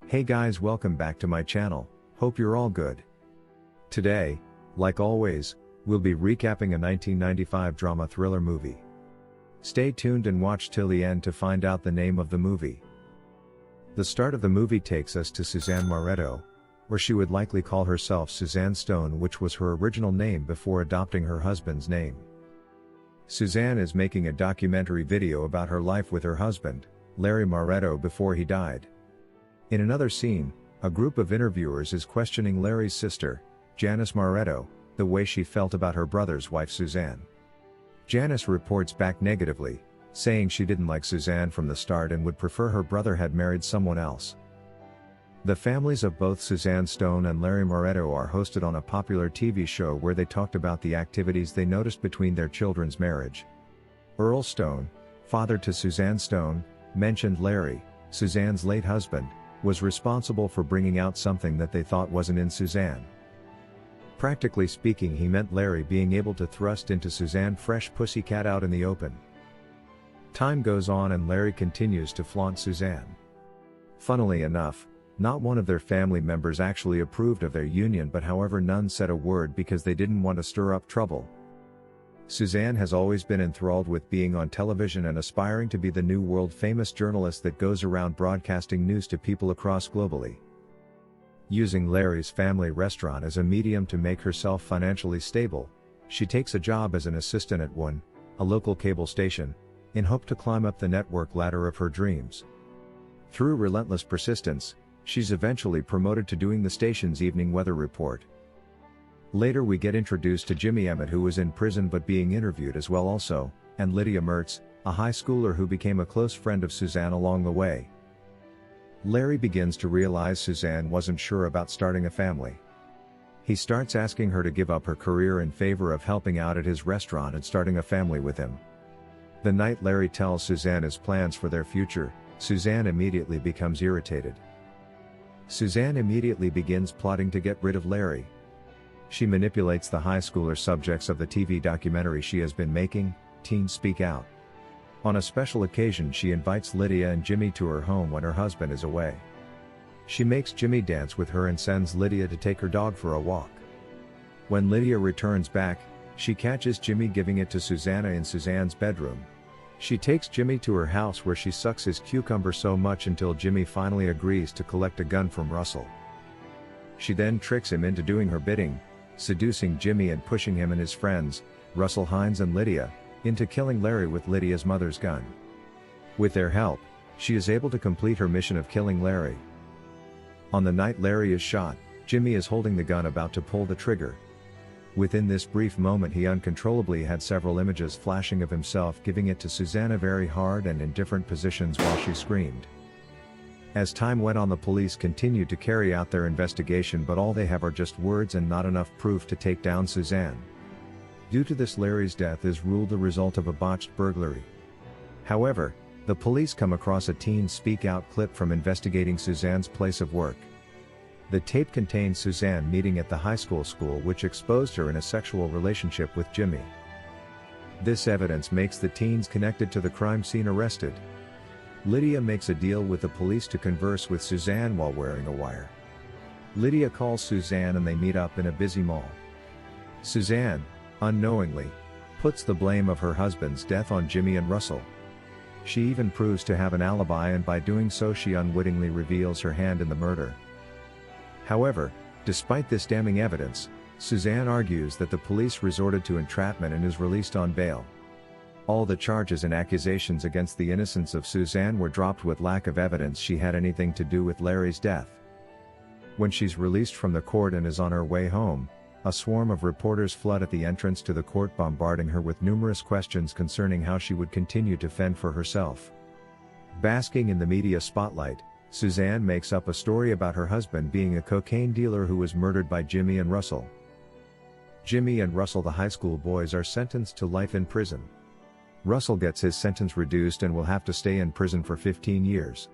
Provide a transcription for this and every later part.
Hey guys, welcome back to my channel, hope you're all good. Today, like always, we'll be recapping a 1995 drama thriller movie. Stay tuned and watch till the end to find out the name of the movie. The start of the movie takes us to Suzanne Moretto, where she would likely call herself Suzanne Stone, which was her original name before adopting her husband's name. Suzanne is making a documentary video about her life with her husband, Larry Moretto, before he died. In another scene, a group of interviewers is questioning Larry's sister, Janice Moretto, the way she felt about her brother's wife Suzanne. Janice reports back negatively, saying she didn't like Suzanne from the start and would prefer her brother had married someone else. The families of both Suzanne Stone and Larry Moretto are hosted on a popular TV show where they talked about the activities they noticed between their children's marriage. Earl Stone, father to Suzanne Stone, mentioned Larry, Suzanne's late husband, was responsible for bringing out something that they thought wasn't in Suzanne. Practically speaking, he meant Larry being able to thrust into Suzanne fresh pussycat out in the open. Time goes on and Larry continues to flaunt Suzanne. Funnily enough, not one of their family members actually approved of their union, but however none said a word because they didn't want to stir up trouble. Suzanne has always been enthralled with being on television and aspiring to be the new world-famous journalist that goes around broadcasting news to people across globally. Using Larry's family restaurant as a medium to make herself financially stable, she takes a job as an assistant at one, a local cable station, in hope to climb up the network ladder of her dreams. Through relentless persistence, she's eventually promoted to doing the station's evening weather report. Later we get introduced to Jimmy Emmett, who was in prison but being interviewed as well also, and Lydia Mertz, a high schooler who became a close friend of Suzanne along the way. Larry begins to realize Suzanne wasn't sure about starting a family. He starts asking her to give up her career in favor of helping out at his restaurant and starting a family with him. The night Larry tells Suzanne his plans for their future, Suzanne immediately becomes irritated. Suzanne immediately begins plotting to get rid of Larry. She manipulates the high schooler subjects of the TV documentary she has been making, Teens Speak Out. On a special occasion, she invites Lydia and Jimmy to her home when her husband is away. She makes Jimmy dance with her and sends Lydia to take her dog for a walk. When Lydia returns back, she catches Jimmy giving it to Susanna in Suzanne's bedroom. She takes Jimmy to her house where she sucks his cucumber so much until Jimmy finally agrees to collect a gun from Russell. She then tricks him into doing her bidding, seducing Jimmy and pushing him and his friends, Russell Hines and Lydia, into killing Larry with Lydia's mother's gun. With their help, she is able to complete her mission of killing Larry. On the night Larry is shot, Jimmy is holding the gun about to pull the trigger. Within this brief moment he uncontrollably had several images flashing of himself giving it to Susanna very hard and in different positions while she screamed. As time went on, the police continued to carry out their investigation, but all they have are just words and not enough proof to take down Suzanne. Due to this, Larry's death is ruled the result of a botched burglary. However, the police come across a Teens Speak Out clip from investigating Suzanne's place of work. The tape contains Suzanne meeting at the high school which exposed her in a sexual relationship with Jimmy. This evidence makes the teens connected to the crime scene arrested. Lydia makes a deal with the police to converse with Suzanne while wearing a wire. Lydia calls Suzanne and they meet up in a busy mall. Suzanne, unknowingly, puts the blame of her husband's death on Jimmy and Russell. She even proves to have an alibi, and by doing so she unwittingly reveals her hand in the murder. However, despite this damning evidence, Suzanne argues that the police resorted to entrapment and is released on bail. All the charges and accusations against the innocence of Suzanne were dropped with lack of evidence she had anything to do with Larry's death. When she's released from the court and is on her way home, a swarm of reporters flood at the entrance to the court, bombarding her with numerous questions concerning how she would continue to fend for herself. Basking in the media spotlight, Suzanne makes up a story about her husband being a cocaine dealer who was murdered by Jimmy and Russell. Jimmy and Russell, the high school boys, are sentenced to life in prison. Russell gets his sentence reduced and will have to stay in prison for 15 years.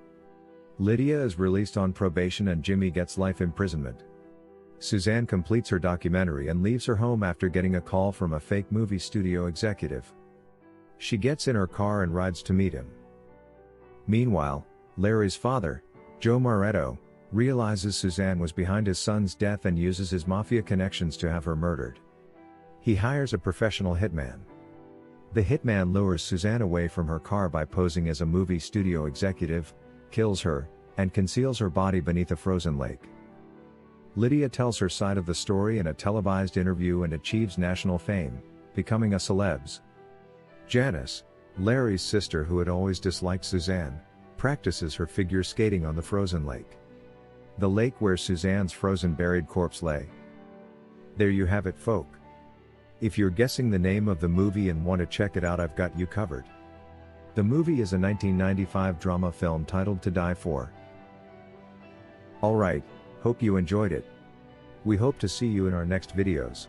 Lydia is released on probation and Jimmy gets life imprisonment. Suzanne completes her documentary and leaves her home after getting a call from a fake movie studio executive. She gets in her car and rides to meet him. Meanwhile, Larry's father, Joe Moretto, realizes Suzanne was behind his son's death and uses his mafia connections to have her murdered. He hires a professional hitman. The hitman lures Suzanne away from her car by posing as a movie studio executive, kills her, and conceals her body beneath a frozen lake. Lydia tells her side of the story in a televised interview and achieves national fame, becoming a celebs. Janice, Larry's sister who had always disliked Suzanne, practices her figure skating on the frozen lake. The lake where Suzanne's frozen buried corpse lay. There you have it, folk. If you're guessing the name of the movie and want to check it out, I've got you covered. The movie is a 1995 drama film titled To Die For. Alright, hope you enjoyed it. We hope to see you in our next videos.